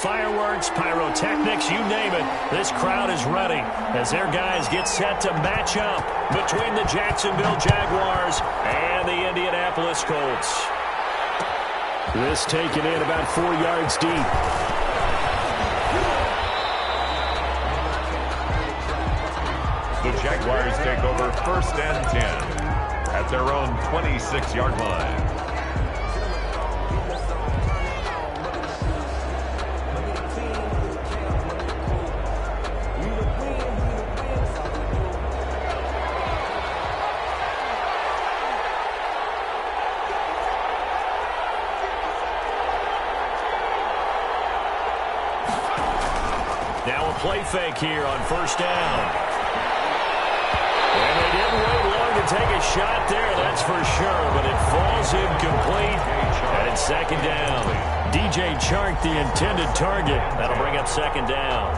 fireworks, pyrotechnics, you name it. This crowd is ready as their guys get set to match up between the Jacksonville Jaguars and the Indianapolis Colts. This taken in about 4 yards deep. The Jaguars take over 1st and 10 at their own 26-yard line. Now a play fake here on 1st down. And they didn't wait long to take a shot there, that's for sure, but it falls incomplete. And it's 2nd down. DJ Chark, the intended target. That'll bring up 2nd down.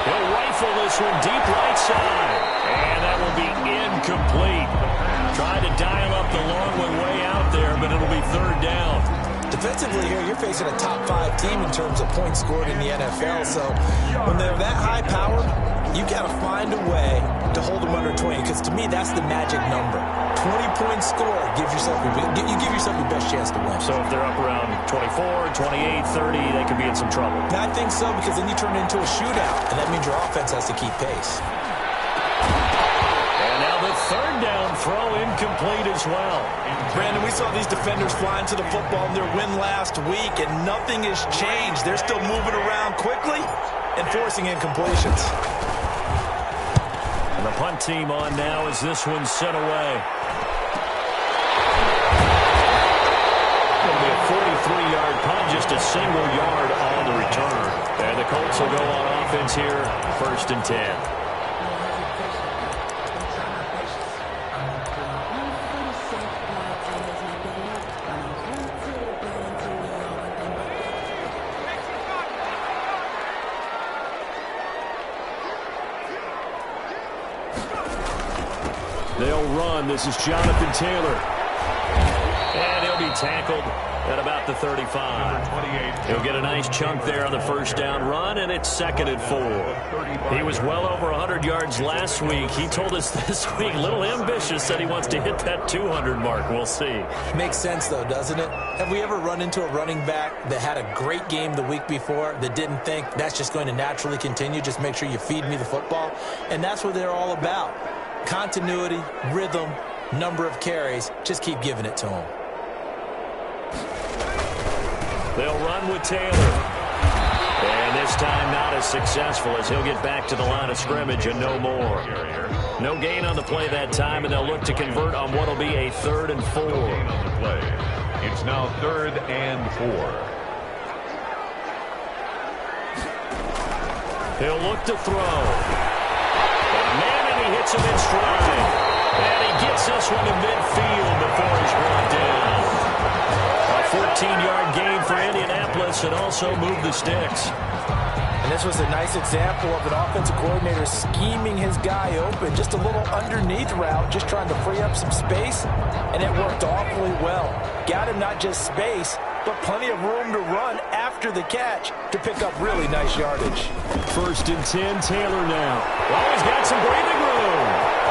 He'll rifle this one deep right side. And that will be incomplete. Tried to dial up the long one way out there, but it'll be 3rd down. Defensively here, you're facing a top 5 team in terms of points scored in the NFL. So when they're that high powered, you got to find a way to hold them under 20. Because to me, that's the magic number. 20-point score gives yourself you give yourself your best chance to win. So if they're up around 24, 28, 30, they could be in some trouble. I think so, because then you turn it into a shootout, and that means your offense has to keep pace. And now the 3rd down throw incomplete as well. Brandon, we saw these defenders flying to the football in their win last week, and nothing has changed. They're still moving around quickly and forcing incompletions. And the punt team on now as this one's sent away. It'll be a 43-yard punt, just a single yard on the return. And the Colts will go on offense here, 1st and 10. They'll run. This is Jonathan Taylor. And he'll be tackled at about the 35. He'll get a nice chunk there on the 1st down run, and it's 2nd and 4. He was well over 100 yards last week. He told us this week, a little ambitious, said he wants to hit that 200 mark. We'll see. Makes sense, though, doesn't it? Have we ever run into a running back that had a great game the week before that didn't think that's just going to naturally continue? Just make sure you feed me the football. And that's what they're all about. Continuity, rhythm, number of carries. Just keep giving it to them. They'll run with Taylor. And this time not as successful as he'll get back to the line of scrimmage and no more. No gain on the play that time, and they'll look to convert on what will be a 3rd and 4. It's now 3rd and 4. He'll look to throw. He hits him in stride. And he gets this one to midfield before he's brought down. A 14-yard gain for Indianapolis and also moved the sticks. And this was a nice example of an offensive coordinator scheming his guy open. Just a little underneath route, just trying to free up some space. And it worked awfully well. Got him not just space, but plenty of room to run after the catch to pick up really nice yardage. 1st and 10, Taylor now. Oh, he's got some breathing room.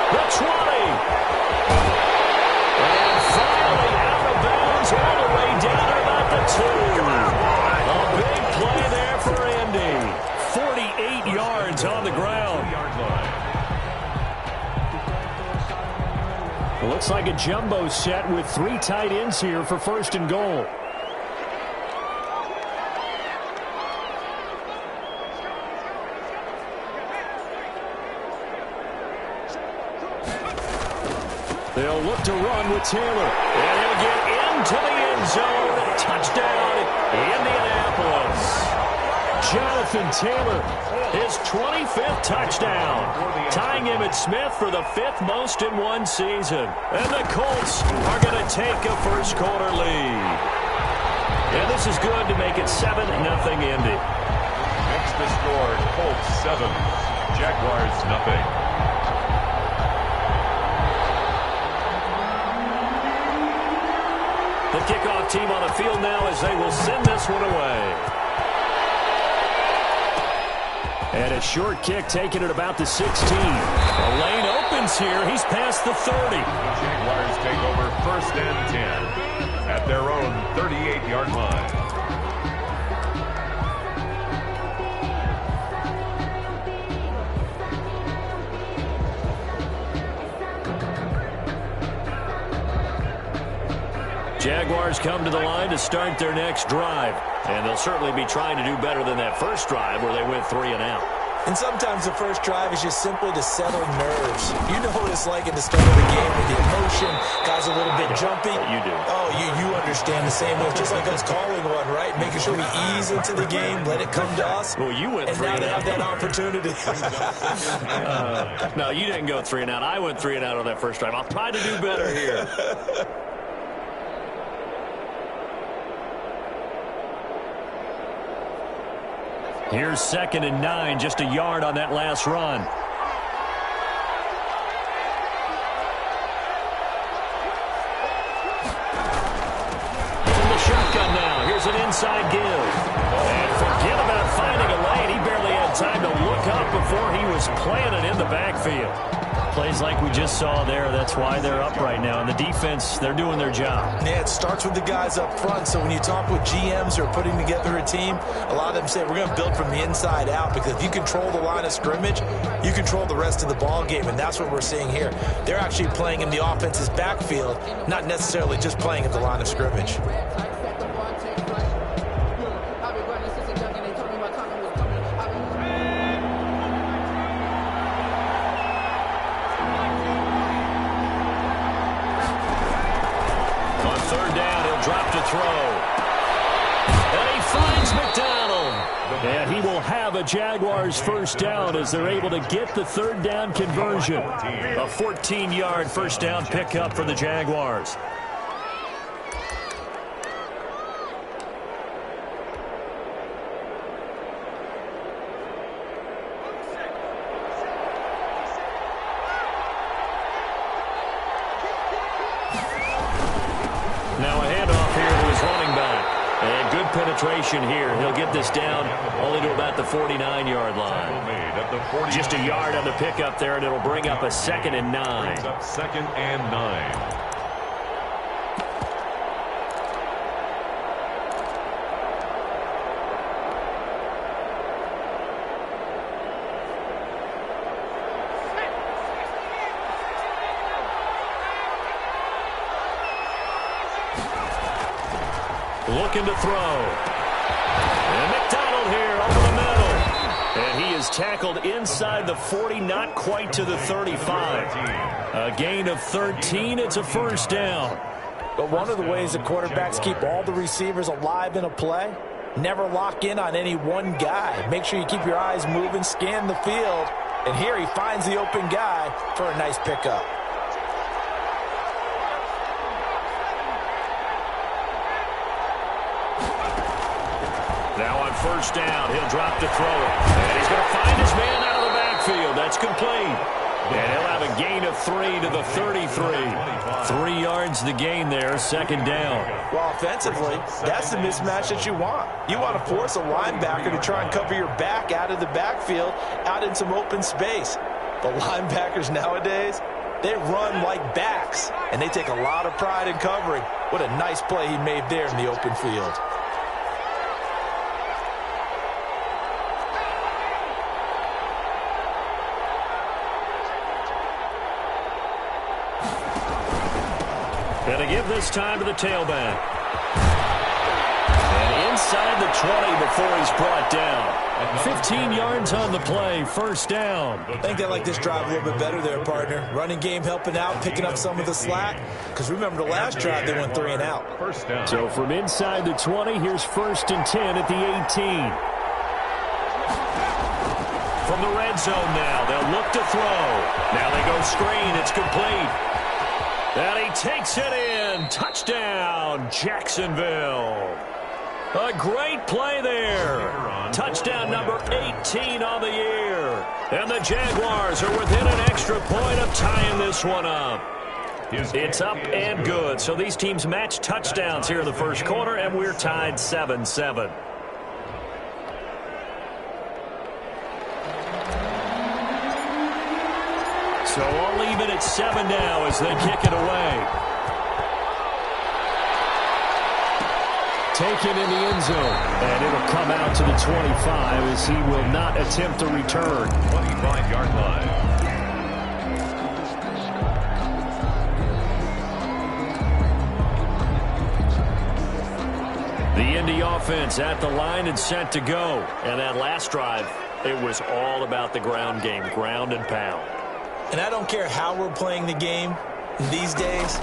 The 20. And finally out of bounds all the way down to about the 2. A big play there for Indy. 48 yards on the ground. It looks like a jumbo set with 3 tight ends here for 1st and goal. They'll look to run with Taylor. And he'll get into the end zone. Touchdown, Indianapolis. Jonathan Taylor, his 25th touchdown, tying Emmitt Smith for the 5th most in one season. And the Colts are going to take a first-quarter lead. And this is good to make it 7-0 Indy. Next to score 7. Jaguars nothing. The kickoff team on the field now as they will send this one away. And a short kick taken at about the 16. The lane opens here. He's past the 30. The Jaguars take over 1st and 10 at their own 38-yard line. Jaguars come to the line to start their next drive. And they'll certainly be trying to do better than that first drive where they went 3 and out. And sometimes the first drive is just simply to settle nerves. You know what it's like at the start of the game with the emotion, guys a little bit jumpy. You do. Oh, you understand the same way. It's just like us calling one, right? Making sure we ease into the game, let it come to us. Well, you went 3 and and now out. they have that opportunity. No, you didn't go 3 and out. I went 3 and out on that first drive. I'll try to do better here. Here's 2nd and 9, just a yard on that last run. From the shotgun now, here's an inside give. And forget about finding a lane. He barely had time to look up before he was planted in the backfield. Plays like we just saw there, that's why they're up right now. And the defense, they're doing their job. Yeah, it starts with the guys up front. So when you talk with GMs who are putting together a team, a lot of them say we're going to build from the inside out, because if you control the line of scrimmage, you control the rest of the ball game, and that's what we're seeing here. They're actually playing in the offense's backfield, not necessarily just playing at the line of scrimmage. Drop to throw. And he finds McDonald. And he will have a Jaguars first down as they're able to get the 3rd down conversion. A 14-yard first down pickup for the Jaguars. Now a handoff here to his running back. And good penetration here. He'll get this down only to about the 49-yard line. Just a yard on the pickup there, and it'll bring up a 2nd and 9. 2nd and 9. Looking to throw. And McDonald here over the middle. And he is tackled inside the 40, not quite to the 35. A gain of 13. It's a first down. But one of the ways the quarterbacks keep all the receivers alive in a play, never lock in on any one guy. Make sure you keep your eyes moving, scan the field. And here he finds the open guy for a nice pickup. Now on first down, he'll drop to throw it. And he's going to find his man out of the backfield. That's complete. And he'll have a gain of 3 to the 33. 3 yards the gain there, 2nd down. Well, offensively, that's the mismatch that you want. You want to force a linebacker to try and cover your back out of the backfield, out in some open space. The linebackers nowadays, they run like backs, and they take a lot of pride in covering. What a nice play he made there in the open field. And to give this time to the tailback. And inside the 20 before he's brought down. 15 yards on the play, first down. I think they like this drive a little bit better there, partner. Running game helping out, picking up some of the slack. Because remember the last drive, they went 3 and out. First down. So from inside the 20, here's 1st and 10 at the 18. From the red zone now, they'll look to throw. Now they go screen, it's complete. And he takes it in. Touchdown, Jacksonville. A great play there. Touchdown number 18 on the year. And the Jaguars are within an extra point of tying this one up. It's up and good. So these teams match touchdowns here in the first quarter, and we're tied 7-7. So all even at 7 now as they kick it away. Taken in the end zone. And it'll come out to the 25 as he will not attempt a return. 25-yard line. The Indy offense at the line and set to go. And that last drive, it was all about the ground game, ground and pound. And I don't care how we're playing the game these days,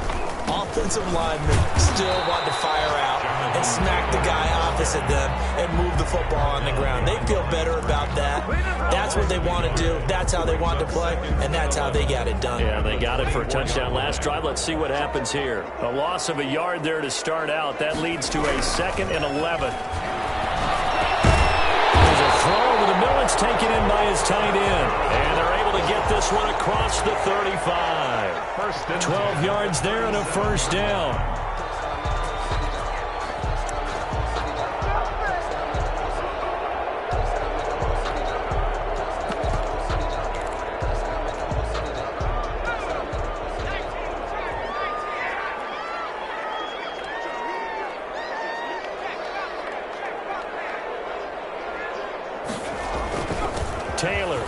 offensive linemen still want to fire out and smack the guy opposite them and move the football on the ground. They feel better about that. That's what they want to do. That's how they want to play, and that's how they got it done. Yeah, they got it for a touchdown last drive. Let's see what happens here. A loss of a yard there to start out. That leads to a 2nd and 11. There's a throw over the middle. It's taken in by his tight end. And they're able to get this one across the 35. 12 yards there and a first down. Taylor.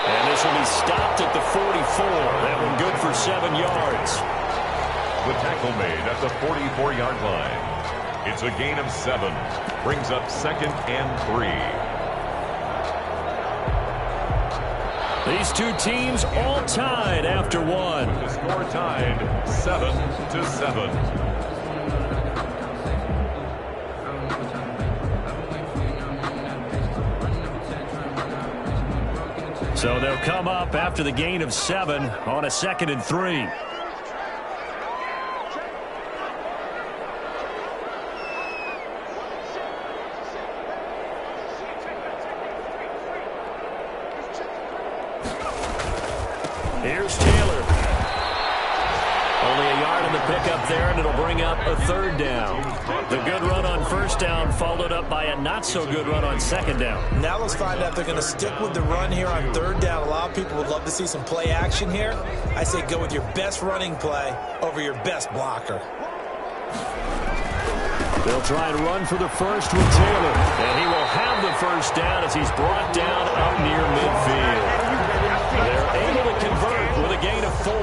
And this will be stopped at the 44. That one good for 7 yards. The tackle made at the 44-yard line. It's a gain of 7. Brings up 2nd and 3. These two teams all tied after one. The score tied 7-7. So they'll come up after the gain of 7 on a 2nd and 3. Here's Taylor. Only a yard on the pickup there, and it'll bring up a 3rd down. The good run on 1st down followed up by a not-so-good run on 2nd down. Now let's find out if they're going to stick with the run here on 3rd down. A lot of people would love to see some play action here. I say go with your best running play over your best blocker. They'll try and run for the first with Taylor. And he will have the first down as he's brought down up near midfield. They're able to convert with a gain of 4.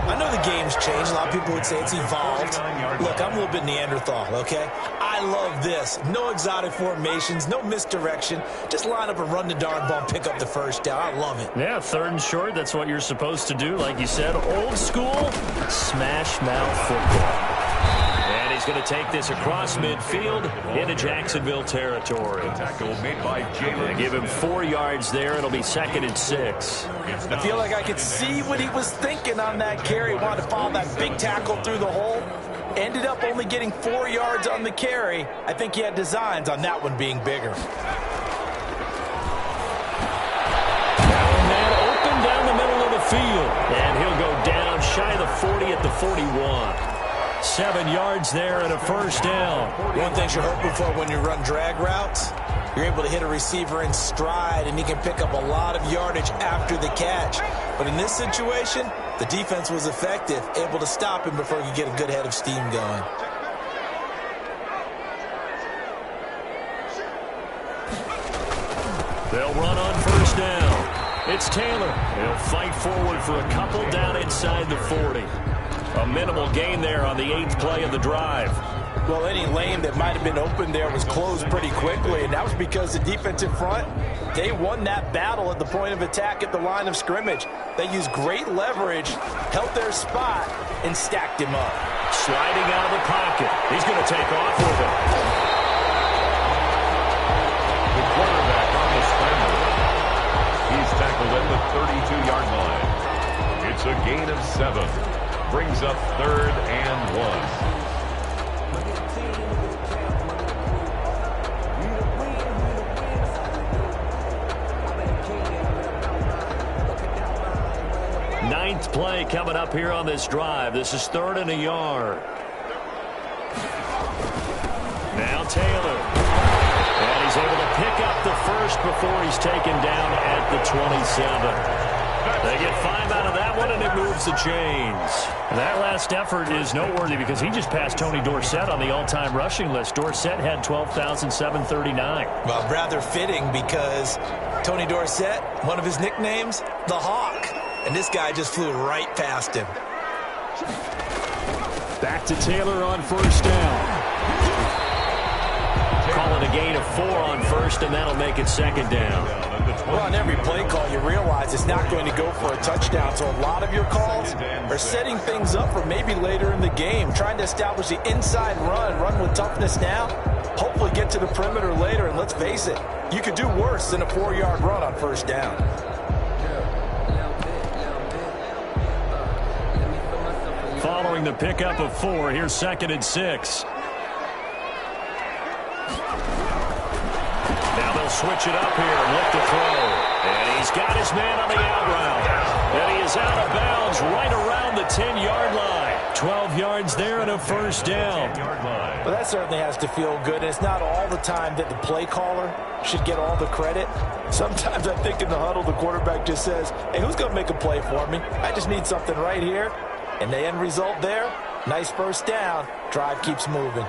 I know the game's changed. A lot of people would say it's evolved. Look, I'm a little bit Neanderthal, okay? I love this. No exotic formations, no misdirection. Just line up and run the darn ball and pick up the first down. I love it. Yeah, 3rd and short. That's what you're supposed to do. Like you said, old school, smash mouth football. And he's going to take this across midfield into Jacksonville territory. Tackle made by Jalen. They give him 4 yards there. It'll be 2nd and 6. I feel like I could see what he was thinking on that carry. Wanted to follow that big tackle through the hole. Ended up only getting 4 yards on the carry. I think he had designs on that one being bigger. Man open down the middle of the field. And he'll go down shy of the 40 at the 41. 7 yards there and a first down. One thing you're hoping for when you run drag routes, you're able to hit a receiver in stride, and he can pick up a lot of yardage after the catch. But in this situation, the defense was effective, able to stop him before he could get a good head of steam going. They'll run on first down. It's Taylor. He'll fight forward for a couple down inside the 40. A minimal gain there on the 8th play of the drive. Well, any lane that might have been open there was closed pretty quickly, and that was because the defensive front, they won that battle at the point of attack at the line of scrimmage. They used great leverage, held their spot, and stacked him up. Sliding out of the pocket. He's going to take off with it. The quarterback on the scramble. He's tackled at the 32-yard line. It's a gain of 7. Brings up 3rd and 1. 9th play coming up here on this drive. This is 3rd and a yard. Now Taylor. And he's able to pick up the first before he's taken down at the 27. They get 5 out of that one, and it moves the chains. That last effort is noteworthy because he just passed Tony Dorsett on the all-time rushing list. Dorsett had 12,739. Well, rather fitting because Tony Dorsett, one of his nicknames, the Hawk. And this guy just flew right past him. Back to Taylor on 1st down. Calling a gain of 4 on 1st, and that'll make it 2nd down. Well, on every play call, you realize it's not going to go for a touchdown. So a lot of your calls are setting things up for maybe later in the game, trying to establish the inside run with toughness now, hopefully get to the perimeter later. And let's face it, you could do worse than a 4-yard run on 1st down. Following the pickup of 4, here's 2nd and 6. Now they'll switch it up here and look to throw. And he's got his man on the out route. And he is out of bounds right around the 10-yard line. 12 yards there and a 1st down. Well, that certainly has to feel good. And it's not all the time that the play caller should get all the credit. Sometimes I think in the huddle, the quarterback just says, hey, who's going to make a play for me? I just need something right here. And the end result there, nice 1st down. Drive keeps moving.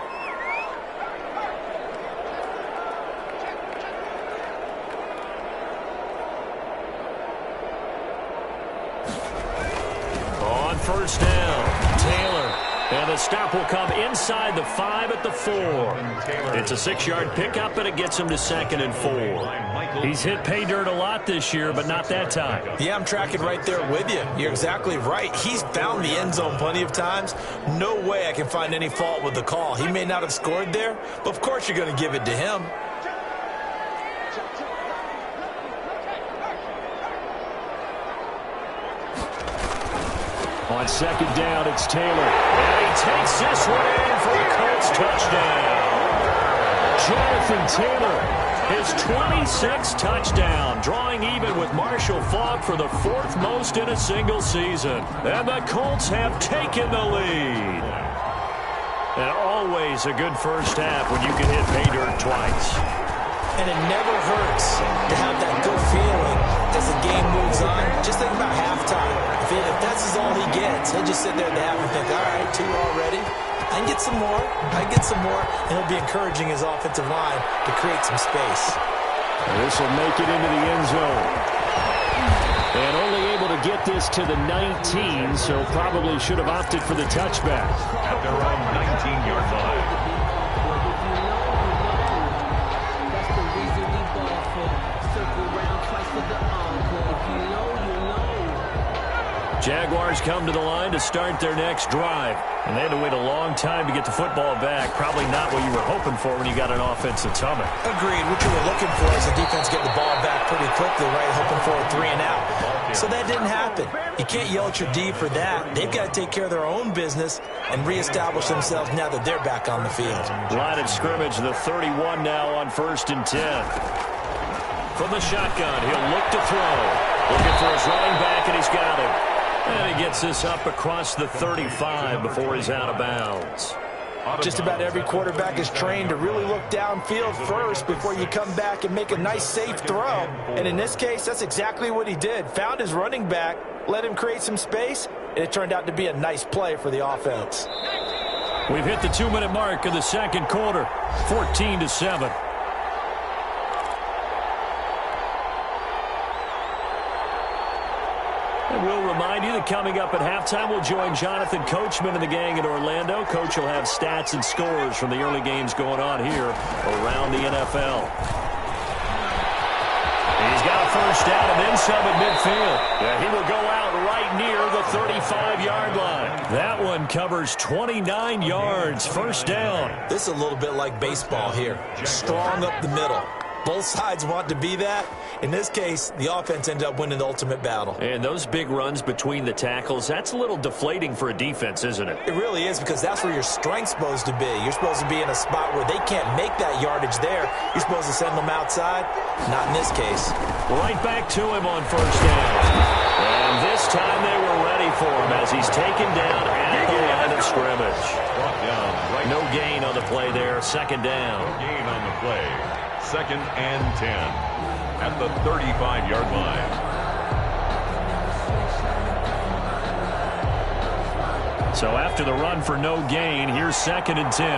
On 1st down, Taylor. And the stop will come inside the 5 at the 4. It's a 6-yard pickup, and it gets him to 2nd and 4. He's hit pay dirt a lot this year, but not that time. Yeah, I'm tracking right there with you. You're exactly right. He's found the end zone plenty of times. No way I can find any fault with the call. He may not have scored there, but of course you're going to give it to him. On 2nd down, it's Taylor. And he takes this one in for a Colts touchdown. Jonathan Taylor, his 26th touchdown, drawing even with Marshall Faulk for the 4th most in a single season. And the Colts have taken the lead. And always a good 1st half when you can hit pay dirt twice. And it never hurts to have that good feeling as the game moves on. Just think about halftime. If that's all he gets, he'll just sit there at the half and think, all right, 2 already. I can get some more. I can get some more. And he'll be encouraging his offensive line to create some space. This will make it into the end zone. And only able to get this to the 19, so probably should have opted for the touchback. At their own 19-yard line. Jaguars come to the line to start their next drive. And they had to wait a long time to get the football back. Probably not what you were hoping for when you got an offensive summit. Agreed. What you were looking for is the defense getting the ball back pretty quickly, right? Hoping for a 3 and out. So that didn't happen. You can't yell at your D for that. They've got to take care of their own business and reestablish themselves now that they're back on the field. Line of scrimmage, the 31 now on 1st and 10. From the shotgun, he'll look to throw. Looking for his running back, and he's got him. And he gets this up across the 35 before he's out of bounds. Just about every quarterback is trained to really look downfield first before you come back and make a nice, safe throw. And in this case, that's exactly what he did. Found his running back, let him create some space, and it turned out to be a nice play for the offense. We've hit the 2-minute mark in the 2nd quarter, 14-7. And we'll remind you that coming up at halftime, we'll join Jonathan Coachman and the gang in Orlando. Coach will have stats and scores from the early games going on here around the NFL. He's got a 1st down and then some at midfield. Yeah, he will go out right near the 35-yard line. That one covers 29 yards, 1st down. This is a little bit like baseball here. Strong up the middle. Both sides want to be that. In this case, the offense ended up winning the ultimate battle. And those big runs between the tackles, that's a little deflating for a defense, isn't it? It really is, because that's where your strength's supposed to be. You're supposed to be in a spot where they can't make that yardage there. You're supposed to send them outside. Not in this case. Right back to him on first down. And this time they were ready for him as he's taken down at the line of scrimmage. No gain on the play there. Second down. No gain on the play. Second and 10 at the 35-yard line. So after the run for no gain, here's second and 10.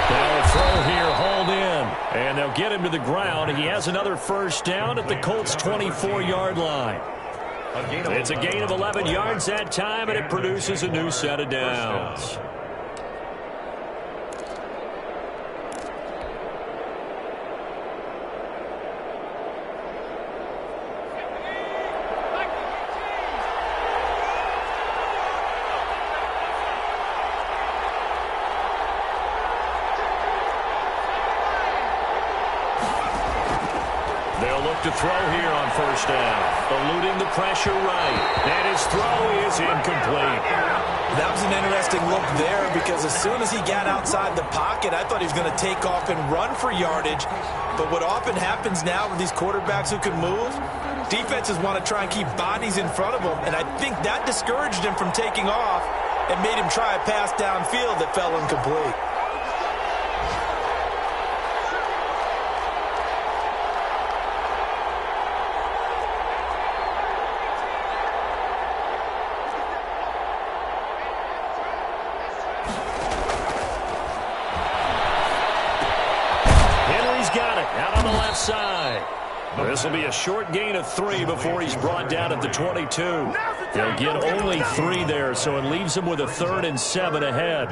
They'll throw here, hold in, and they'll get him to the ground. He has another first down at the Colts' 24-yard line. It's a gain of 11 yards that time, and it produces a new set of downs. They'll look to throw here on first down. Eluding the pressure right. And his throw is incomplete. That was an interesting look there, because as soon as he got outside the pocket, I thought he was going to take off and run for yardage. But what often happens now with these quarterbacks who can move, defenses want to try and keep bodies in front of them. And I think that discouraged him from taking off and made him try a pass downfield that fell incomplete. Side. This will be a short gain of 3 before he's brought down at the 22. They'll get only 3 there, so it leaves him with a 3rd and 7 ahead.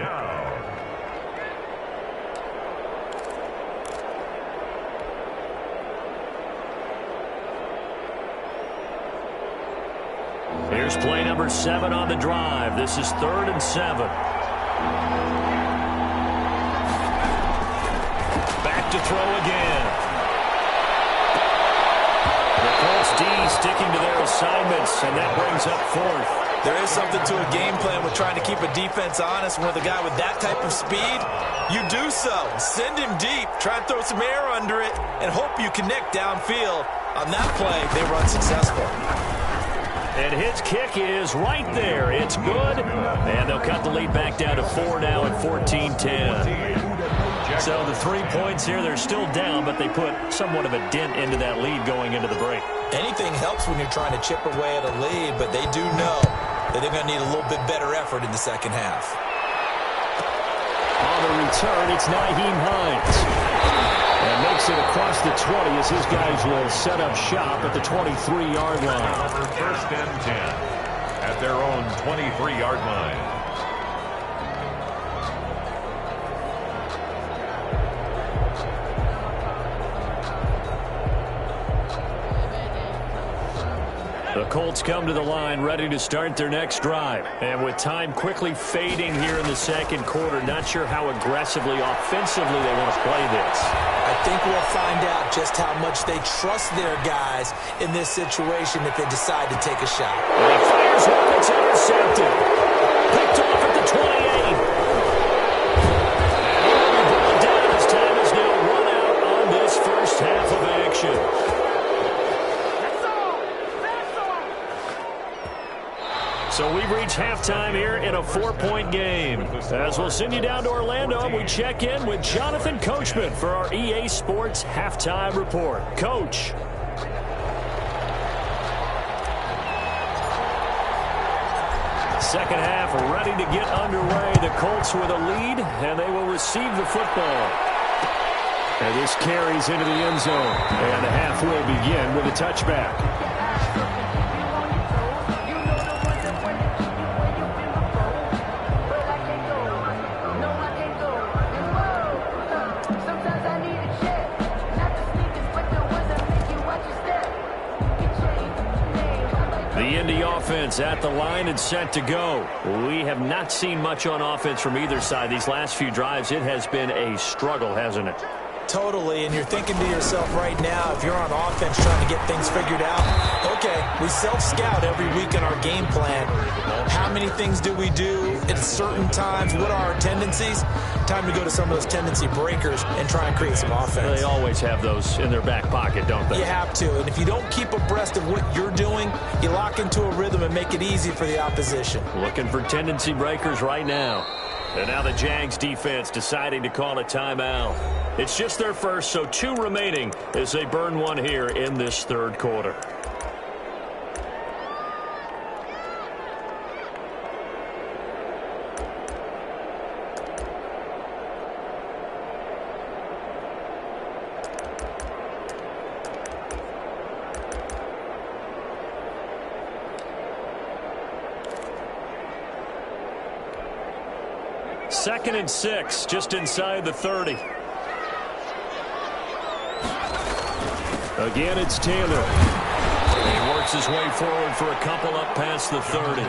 Here's play number 7 on the drive. This is 3rd and 7. Back to throw again. D sticking to their assignments, and that brings up 4th. There is something to a game plan with trying to keep a defense honest. When with a guy with that type of speed, you do so. Send him deep, try and throw some air under it, and hope you connect downfield. On that play, they were unsuccessful. And his kick is right there. It's good, and they'll cut the lead back down to 4 now at 14-10. So the 3 points here, they're still down, but they put somewhat of a dent into that lead going into the break. Anything helps when you're trying to chip away at a lead, but they do know that they're going to need a little bit better effort in the second half. On the return, it's Nyheim Hines. And makes it across the 20 as his guys will set up shop at the 23-yard line. First and 10 at their own 23-yard line. The Colts come to the line ready to start their next drive. And with time quickly fading here in the second quarter, not sure how aggressively, offensively they want to play this. I think we'll find out just how much they trust their guys in this situation if they decide to take a shot. And he fires one, it's intercepted. Picked off at the 28. And he'll be brought down as time is now run out on this first half of action. So we've reached halftime here in a 4-point game. As we'll send you down to Orlando, we check in with Jonathan Coachman for our EA Sports Halftime Report. Coach. Second half ready to get underway. The Colts with a lead, and they will receive the football. And this carries into the end zone. And the half will begin with a touchback. The the offense at the line and set to go. We have not seen much on offense from either side. These last few drives, it has been a struggle, hasn't it? Totally, and you're thinking to yourself right now, if you're on offense trying to get things figured out, okay, we self-scout every week in our game plan. How many things do we do at certain times? What are our tendencies? Time to go to some of those tendency breakers and try and create some offense. They always have those in their back pocket, don't they? You have to, and if you don't keep abreast of what you're doing, you lock into a rhythm and make it easy for the opposition. Looking for tendency breakers right now. And now the Jags defense deciding to call a timeout. It's just their first, so 2 remaining as they burn one here in this third quarter. Second and 6, just inside the 30. Again, it's Taylor. He works his way forward for a couple up past the 30.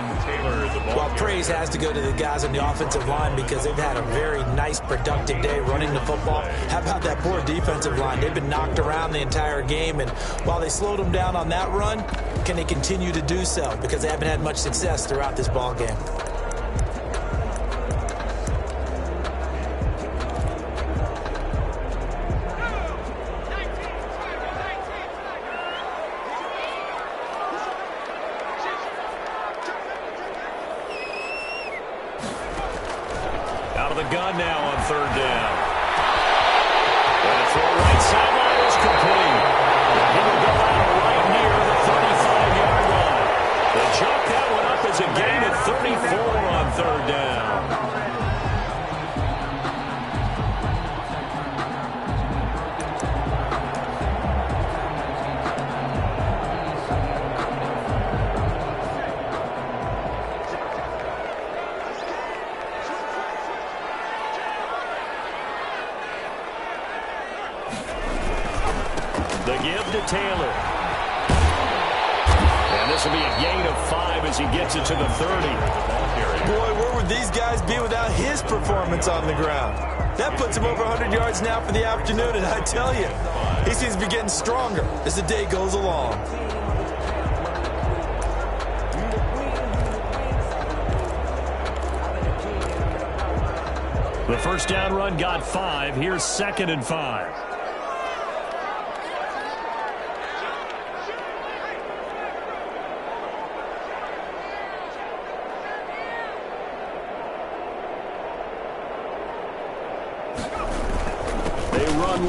Well, praise has to go to the guys on the offensive line because they've had a very nice, productive day running the football. How about that poor defensive line? They've been knocked around the entire game, and while they slowed them down on that run, can they continue to do so? Because they haven't had much success throughout this ball game. Out of the gun now on third down. And the throw right sideline is complete. He will go out right near the 35-yard line. They chalk that one up as a gain of 34 on third down. The give to Taylor. And this will be a gain of 5 as he gets it to the 30. Boy, where would these guys be without his performance on the ground? That puts him over 100 yards now for the afternoon, and I tell you, he seems to be getting stronger as the day goes along. The first down run got 5. Here's 2nd and 5.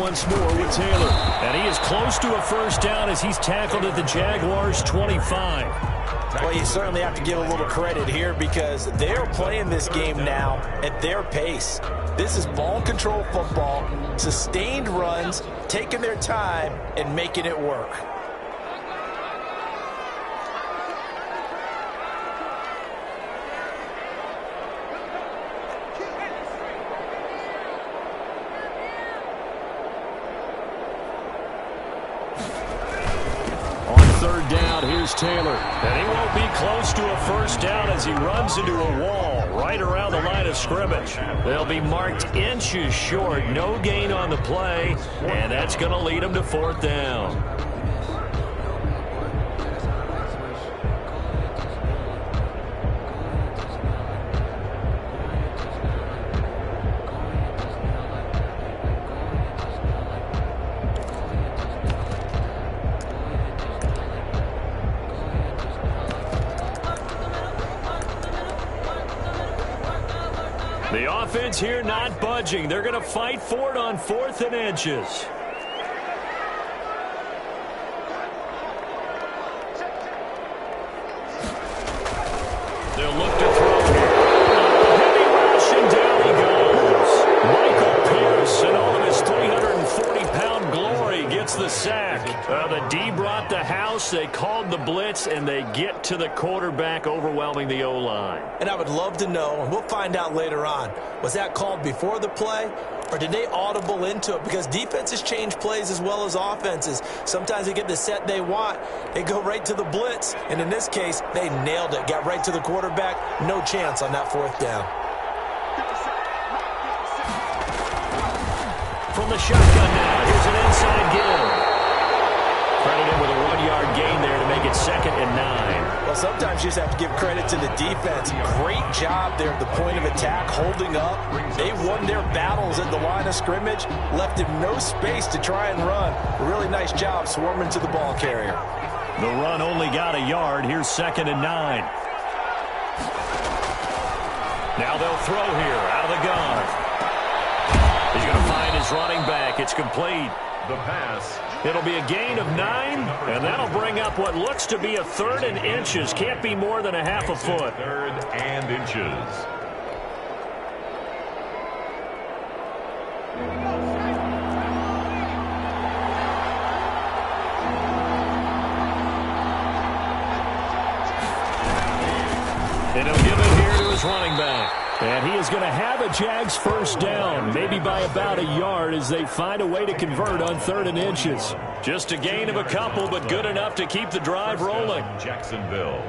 Once more with Taylor. And he is close to a first down as he's tackled at the Jaguars' 25. Well, you certainly have to give a little credit here because they're playing this game now at their pace. This is ball control football, sustained runs, taking their time and making it work. Third down, here's Taylor. And he won't be close to a first down as he runs into a wall right around the line of scrimmage. They'll be marked inches short. No gain on the play, and that's going to lead them to 4th down. The offense here not budging. They're going to fight for it on 4th and inches. They'll look to throw here. Heavy rush, and down he goes. Michael Pierce and all of his 340-pound glory gets the sack. The D brought the house. They called the blitz, and they get to the quarterback, overwhelming the O-line. And I would love to know, and we'll find out later on, was that called before the play, or did they audible into it? Because defenses change plays as well as offenses. Sometimes they get the set they want. They go right to the blitz, and in this case, they nailed it. Got right to the quarterback. No chance on that fourth down. From the shotgun now, here's an inside give. Credited with a 1-yard gain there to make it 2nd and 9. Well, sometimes you just have to give credit to the defense. Great job there at the point of attack, holding up. They won their battles at the line of scrimmage, left him no space to try and run. A really nice job swarming to the ball carrier. The run only got a yard. Here's 2nd and 9. Now they'll throw here out of the gun. He's going to find his running back. It's complete. The pass. It'll be a gain of 9, and that'll bring up what looks to be a 3rd and inches. Can't be more than a half a foot. 3rd and inches. And he'll give it here to his running back. And he is going to have a Jags first down, maybe by about a yard as they find a way to convert on 3rd and inches. Just a gain of a couple, but good enough to keep the drive rolling. Jacksonville.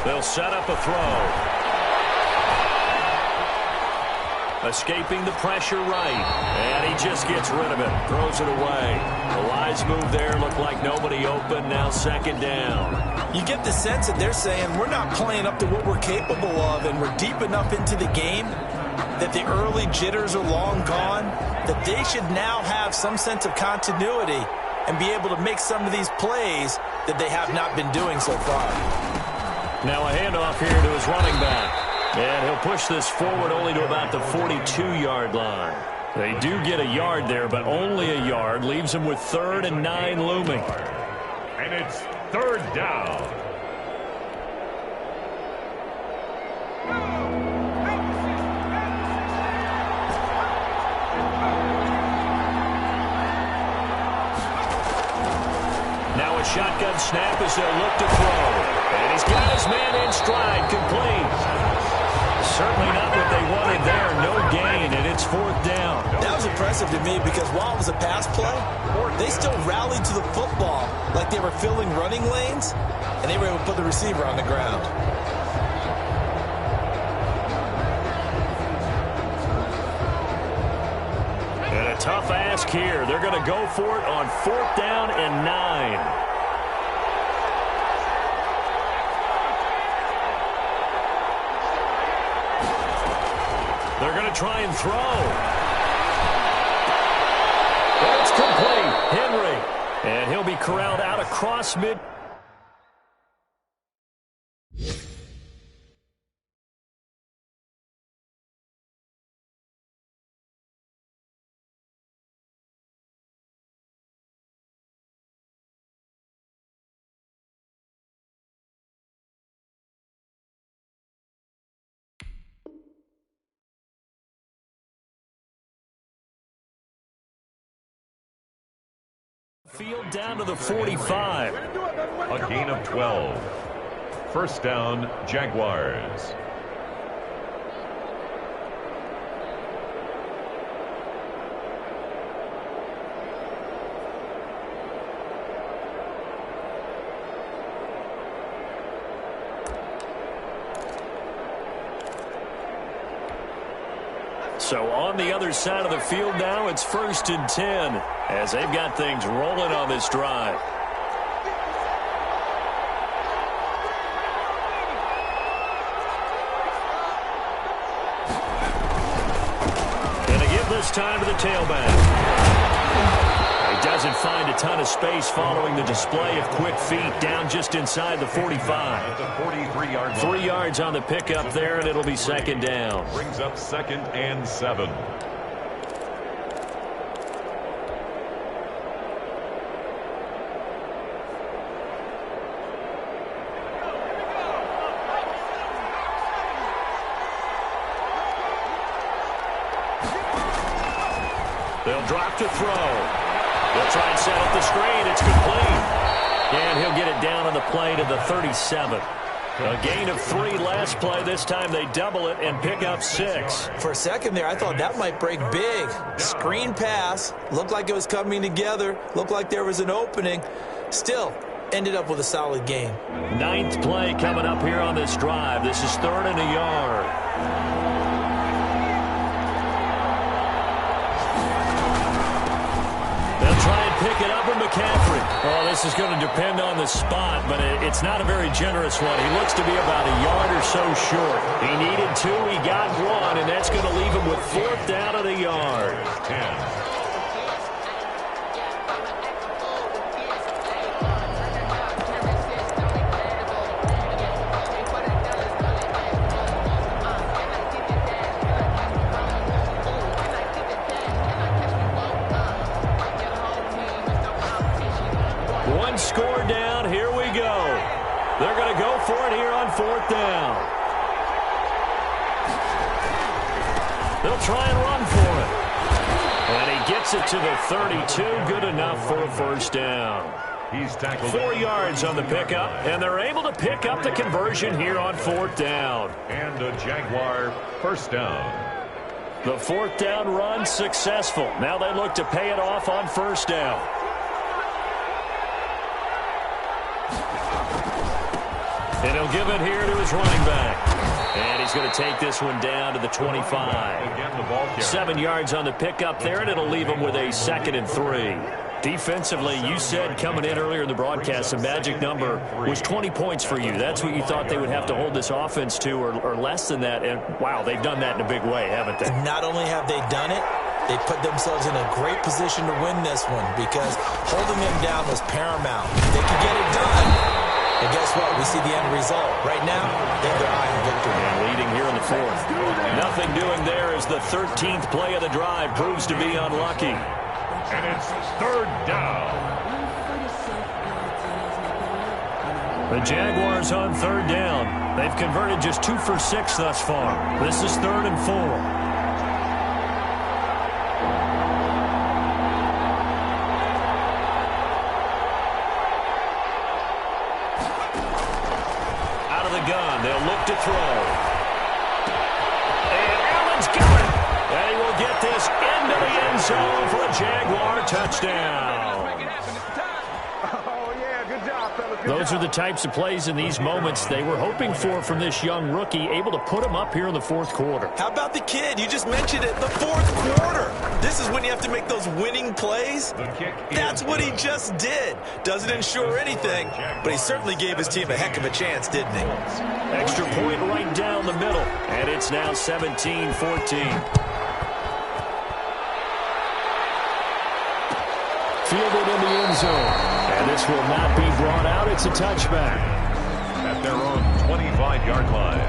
They'll set up a throw. Escaping the pressure right. And he just gets rid of it. Throws it away. The Lions move there. Looked like nobody open. Now 2nd down. You get the sense that they're saying we're not playing up to what we're capable of, and we're deep enough into the game that the early jitters are long gone, that they should now have some sense of continuity and be able to make some of these plays that they have not been doing so far. Now a handoff here to his running back. And he'll push this forward only to about the 42-yard line. They do get a yard there, but only a yard. Leaves them with 3rd and 9 looming. And it's 3rd down. Now a shotgun snap as they'll look to throw. And he's got his man in stride, complete. Certainly not what they wanted there. No gain, and it's 4th down. That was impressive to me because while it was a pass play, they still rallied to the football like they were filling running lanes, and they were able to put the receiver on the ground. And a tough ask here. They're going to go for it on 4th down and 9. They're going to try and throw. It's complete. Henry. And he'll be corralled out across mid. Field down to the 45. A gain of 12. First down, Jaguars. So on the other side of the field now, it's 1st and 10 as they've got things rolling on this drive. And they give this time to the tailback. He doesn't find a ton of space following the display of quick feet down just inside the 45. The 43-yard line. 3 yards on the pickup there, and it'll be 2nd down. Brings up 2nd and 7. They'll drop to throw. They'll try and set up the screen. It's complete. And he'll get it down on the play to the 37. A gain of 3 last play. This time they double it and pick up 6. For a second there, I thought that might break big. Screen pass. Looked like it was coming together. Looked like there was an opening. Still, ended up with a solid game. 9th play coming up here on this drive. This is 3rd and a yard. They'll try and pick it up with McCaffrey. Oh, this is going to depend on the spot, but it's not a very generous one. He looks to be about a yard or so short. He needed 2, he got 1, and that's going to leave him with 4th down at a yard. 10. Score down. Here we go. They're going to go for it here on 4th down. They'll try and run for it. And he gets it to the 32. Good enough for a 1st down. He's tackled 4 yards on the pickup, and they're able to pick up the conversion here on 4th down. And a Jaguar 1st down. The 4th down run successful. Now they look to pay it off on 1st down. And he'll give it here to his running back. And he's going to take this one down to the 25. Again, the ball carrier. 7 yards on the pickup there, and it'll leave him with a 2nd and 3. Defensively, you said coming in earlier in the broadcast, the magic number was 20 points for you. That's what you thought they would have to hold this offense to, or less than that. And, wow, they've done that in a big way, haven't they? Not only have they done it, they put themselves in a great position to win this one because holding them down was paramount. They could get it done. And guess what? We see the end result. Right now, they have their eye on victory. And leading here in the 4th. Nothing doing there as the 13th play of the drive proves to be unlucky. And it's 3rd down. The Jaguars on 3rd down. They've converted just 2 for 6 thus far. This is 3rd and 4. Gun. They'll look to throw. And Allen's got it. And he will get this into the end zone for a Jaguar touchdown. Those are the types of plays in these moments they were hoping for from this young rookie, able to put him up here in the 4th quarter. How about the kid? You just mentioned it, the 4th quarter. This is when you have to make those winning plays. That's what he just did. Doesn't ensure anything, but he certainly gave his team a heck of a chance, didn't he? Extra point right down the middle, and it's now 17-14. Fielded in the end zone. And this will not be brought out. It's a touchback. At their own 25-yard line.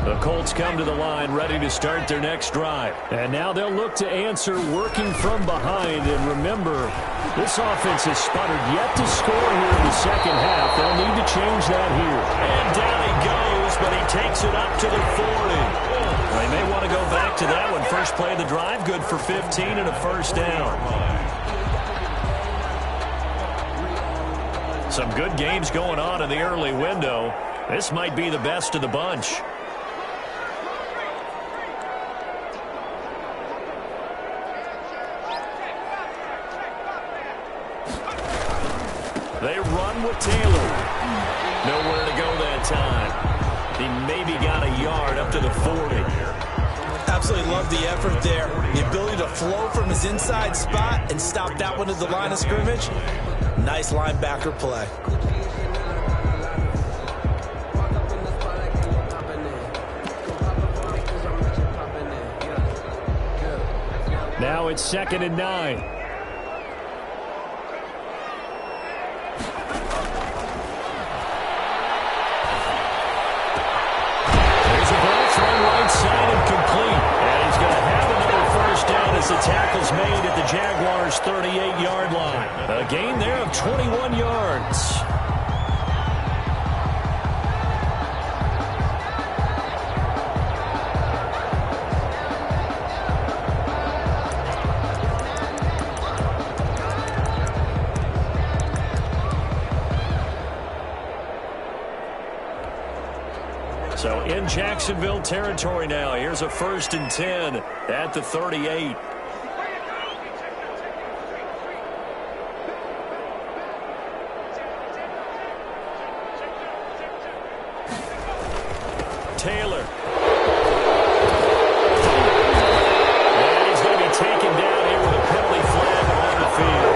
The Colts come to the line ready to start their next drive. And now they'll look to answer working from behind. And remember, this offense has sputtered yet to score here in the second half. They'll need to change that here. And down he goes, but he takes it up to the 40. They may want to go back to that one. First play of the drive, good for 15 and a 1st down. Some good games going on in the early window. This might be the best of the bunch. They run with Taylor. Nowhere to go that time. He maybe got a yard up to the 40. Absolutely love the effort there. The ability to flow from his inside spot and stop that one at the line of scrimmage. Nice linebacker play. Now it's 2nd and 9. Side and complete. And he's going to have another 1st down as the tackle's made at the Jaguars' 38-yard line. A gain there of 21 yards. So in Jacksonville territory now. Here's a 1st and 10 at the 38. Taylor. And he's going to be taken down here with a penalty flag on the field.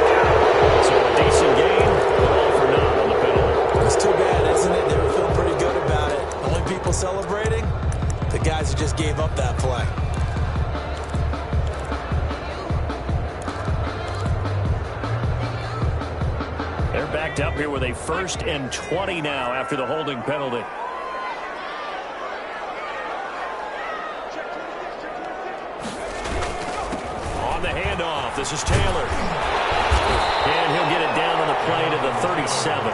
So a decent game, but all for naught on the penalty. It's too bad, isn't it? They were feeling pretty good about it. Only people celebrating, the guys who just gave up that play. They're backed up here with a 1st and 20 now after the holding penalty. This is Taylor. And he'll get it down on the play to the 37.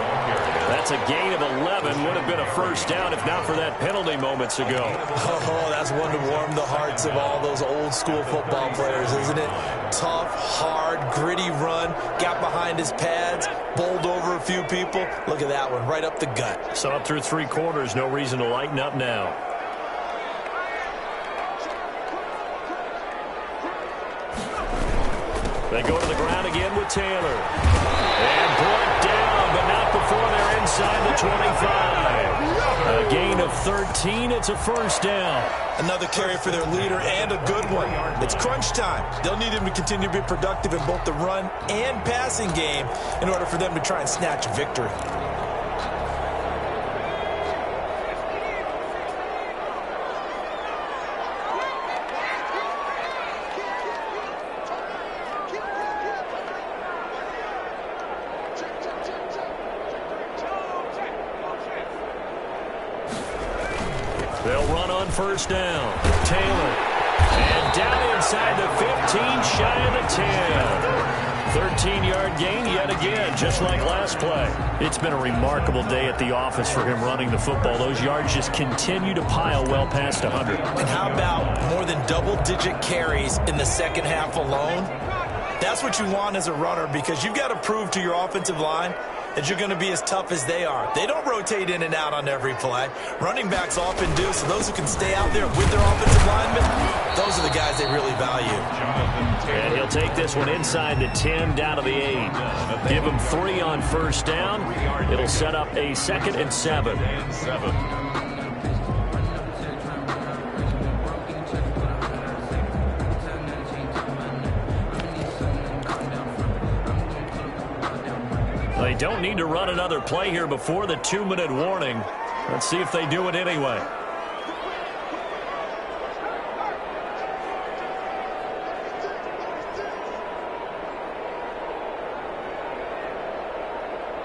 That's a gain of 11. Would have been a 1st down if not for that penalty moments ago. Oh, that's one to warm the hearts of all those old school football players, isn't it? Tough, hard, gritty run. Got behind his pads. Bowled over a few people. Look at that one, right up the gut. So up through 3 quarters, no reason to lighten up now. They go to the ground again with Taylor. And brought down, but not before they're inside the 25. A gain of 13. It's a 1st down. Another carry for their leader and a good one. It's crunch time. They'll need him to continue to be productive in both the run and passing game in order for them to try and snatch a victory. They'll run on 1st down. Taylor. And down inside the 15, shy of the 10. 13-yard gain yet again, just like last play. It's been a remarkable day at the office for him running the football. Those yards just continue to pile well past 100. And how about more than double-digit carries in the second half alone? That's what you want as a runner, because you've got to prove to your offensive line that you're going to be as tough as they are. They don't rotate in and out on every play. Running backs often do, so those who can stay out there with their offensive linemen, those are the guys they really value. And he'll take this one inside the 10, down to the 8. Give him 3 on 1st down. It'll set up a 2nd and 7. They don't need to run another play here before the 2-minute warning. Let's see if they do it anyway.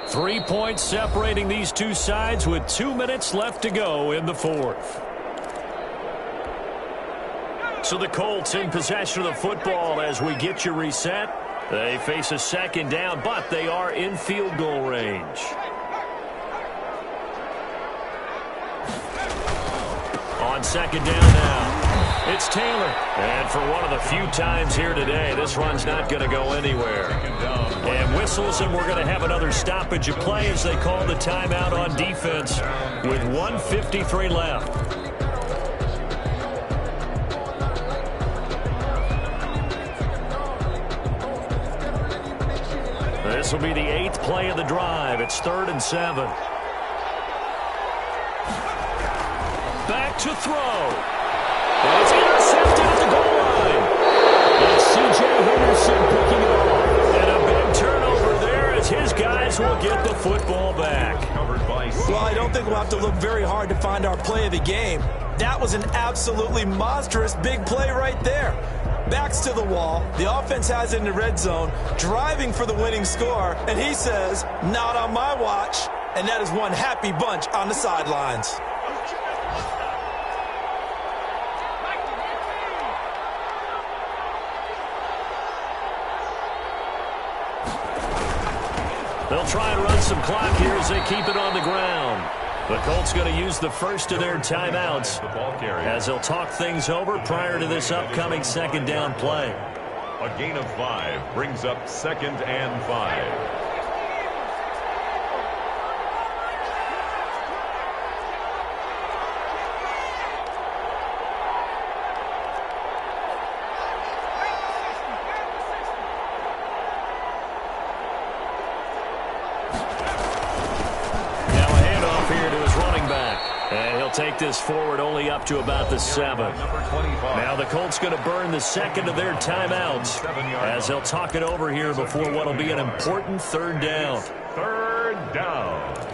Three points separating these two sides with 2 minutes left to go in the 4th. So the Colts in possession of the football as we get you reset. They face a 2nd down, but they are in field goal range. On 2nd down now, it's Taylor. And for one of the few times here today, this run's not going to go anywhere. And whistles, and we're going to have another stoppage of play as they call the timeout on defense with 1:53 left. This will be the 8th play of the drive. It's 3rd and 7. Back to throw. And it's intercepted at the goal line. It's C.J. Henderson picking it off. And a big turnover there as his guys will get the football back. Well, I don't think we'll have to look very hard to find our play of the game. That was an absolutely monstrous big play right there. Backs to the wall. The offense has it in the red zone, driving for the winning score. And he says, not on my watch. And that is one happy bunch on the sidelines. They'll try and run some clock here as they keep it on the ground. The Colts going to use the first of their timeouts as they'll talk things over prior to this upcoming 2nd down play. A gain of 5 brings up 2nd and 5. And he'll take this forward only up to about the 7. Now the Colts going to burn the second of their timeouts as they'll talk it over here before what will be an important third down. Third down.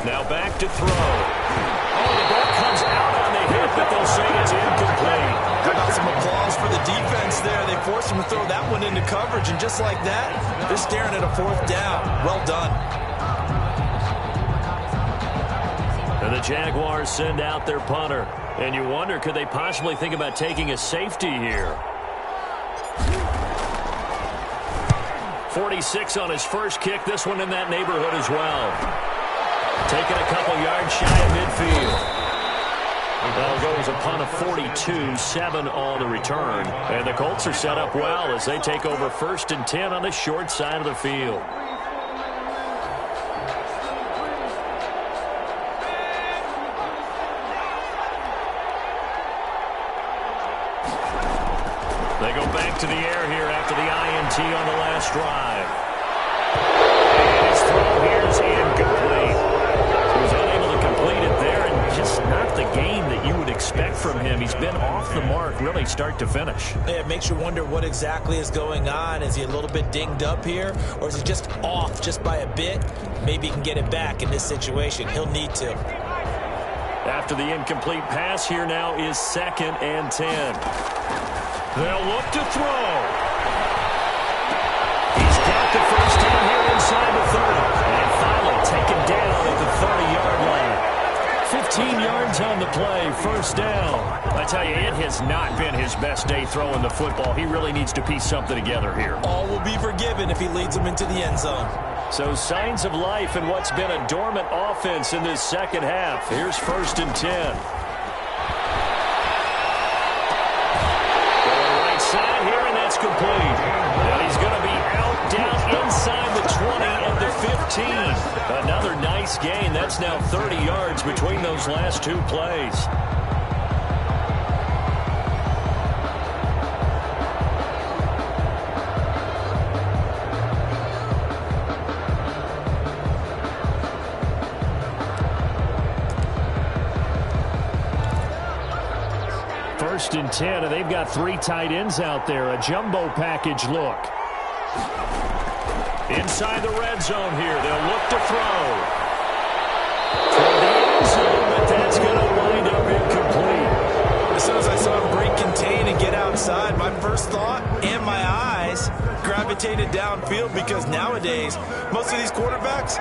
Now back to throw. Oh, the ball comes out on the hit, but they'll say it's incomplete. How about some applause for the defense there? They forced him to throw that one into coverage, and just like that, they're staring at a fourth down. Well done. And the Jaguars send out their punter. And you wonder, could they possibly think about taking a safety here? 46 on his first kick. This one in that neighborhood as well. Taking a couple yards shy of midfield. Well, goes a punt of 42, 7 on the return. And the Colts are set up well as they take over 1st and 10 on the short side of the field. They go back to the air here after the INT on the last drive. And his throw here is incomplete. He was unable to complete it there, and just not the game that you would expect from him. He's been off the mark really start to finish. Yeah, it makes you wonder what exactly is going on. Is he a little bit dinged up here, or is he just off just by a bit? Maybe he can get it back in this situation. He'll need to. After the incomplete pass, here now is 2nd and 10. They'll look to throw. He's got the first down here inside the 30. And finally taken down at the 30-yard line. 15 yards on the play, 1st down. I tell you, it has not been his best day throwing the football. He really needs to piece something together here. All will be forgiven if he leads them into the end zone. So signs of life in what's been a dormant offense in this second half. Here's 1st and 10. Side here, and that's complete. And he's going to be out down inside the 20 and the 15. Another nice gain. That's now 30 yards between those last 2 plays. First and 10, and they've got 3 tight ends out there. A jumbo package look. Inside the red zone here. They'll look to throw. Toward the end zone, but that's going to wind up incomplete. As soon as I saw him break contain and get outside, my first thought and my eyes gravitated downfield, because nowadays, most of these quarterbacks,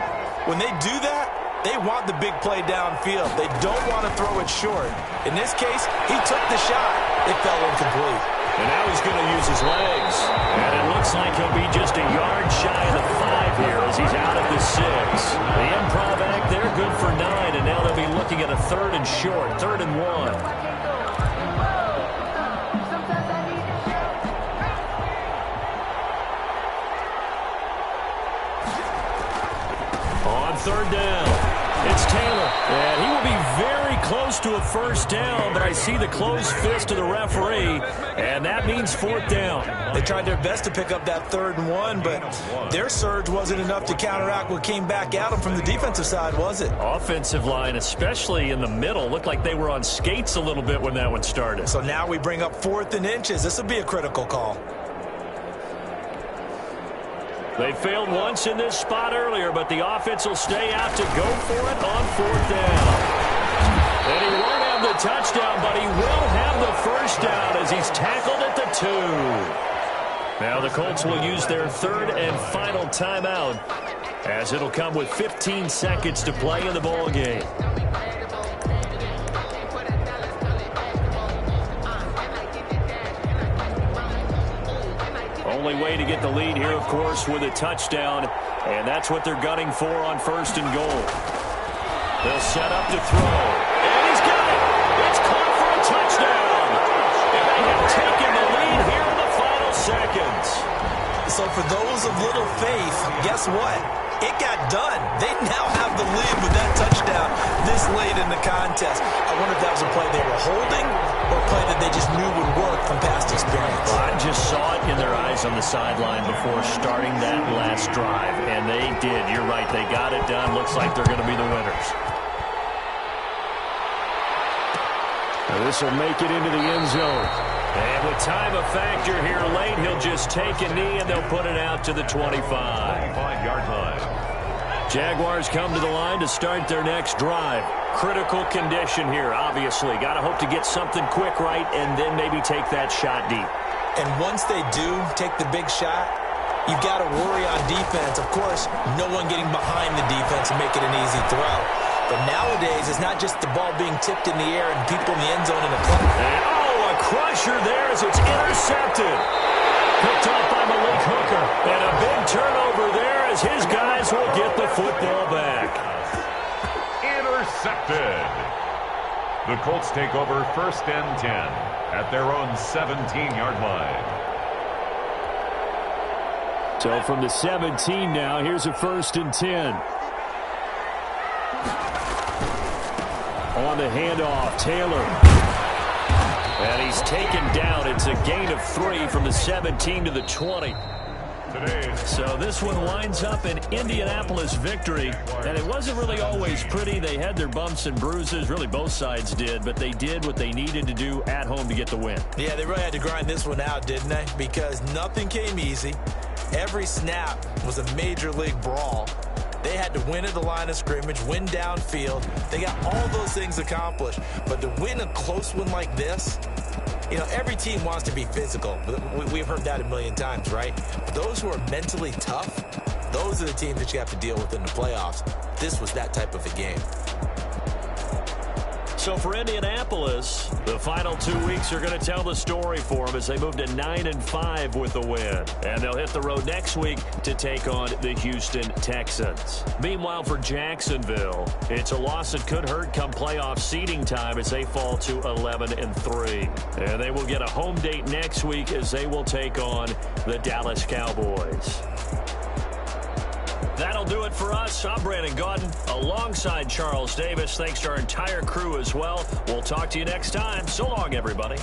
when they do that, they want the big play downfield. They don't want to throw it short. In this case, he took the shot. It fell incomplete. And now he's going to use his legs. And it looks like he'll be just a yard shy of the 5 here as he's out of the 6. The improv act there, good for 9. And now they'll be looking at a 3rd and short, 3rd and 1. On 3rd down, it's Taylor, and he will be very close to a 1st down, but I see the closed fist of the referee, and that means 4th down. They tried their best to pick up that 3rd and 1, but their surge wasn't enough to counteract what came back at them from the defensive side, was it? Offensive line, especially in the middle, looked like they were on skates a little bit when that one started. So now we bring up 4th and inches. This will be a critical call. They failed once in this spot earlier, but the offense will stay out to go for it on 4th down. And he won't have the touchdown, but he will have the 1st down as he's tackled at the 2. Now the Colts will use their 3rd and final timeout, as it'll come with 15 seconds to play in the ball game. only way to get the lead here, of course, with a touchdown. And that's what they're gunning for on 1st and goal. They'll set up to throw. And he's got it. It's caught for a touchdown. And they have taken the lead here in the final seconds. So for those of little faith, guess what? It got done. They now have the lead with that touchdown this late in the contest. I wonder if that was a play they were holding or a play that they just knew would work from past experience. I just saw it in their eyes on the sideline before starting that last drive, and they did. You're right. They got it done. Looks like they're going to be the winners. This will make it into the end zone. And with time a factor here late, he'll just take a knee, and they'll put it out to the 25. 25-yard line. Jaguars come to the line to start their next drive. Critical condition here, obviously. Got to hope to get something quick right and then maybe take that shot deep. And once they do take the big shot, you've got to worry on defense. Of course, no one getting behind the defense and make it an easy throw. But nowadays, it's not just the ball being tipped in the air and people in the end zone in the play. A crusher there as it's intercepted. Picked off by Malik Hooker. And a big turnover there as his guys will get the football back. Intercepted. The Colts take over 1st and 10 at their own 17-yard line. So from the 17 now, here's a 1st and 10. On the handoff, Taylor. And he's taken down. It's a gain of 3 from the 17 to the 20. So this one winds up an Indianapolis victory. And it wasn't really always pretty. They had their bumps and bruises. Really, both sides did. But they did what they needed to do at home to get the win. Yeah, they really had to grind this one out, didn't they? Because nothing came easy. Every snap was a major league brawl. They had to win at the line of scrimmage, win downfield. They got all those things accomplished. But to win a close one like this, you know, every team wants to be physical. We've heard that a million times, right? But those who are mentally tough, those are the teams that you have to deal with in the playoffs. This was that type of a game. So for Indianapolis, the final 2 weeks are going to tell the story for them as they move to 9-5 with the win. And they'll hit the road next week to take on the Houston Texans. Meanwhile, for Jacksonville, it's a loss that could hurt come playoff seeding time as they fall to 11-3. And they will get a home date next week as they will take on the Dallas Cowboys. That'll do it for us. I'm Brandon Gaudin alongside Charles Davis. Thanks to our entire crew as well. We'll talk to you next time. So long, everybody.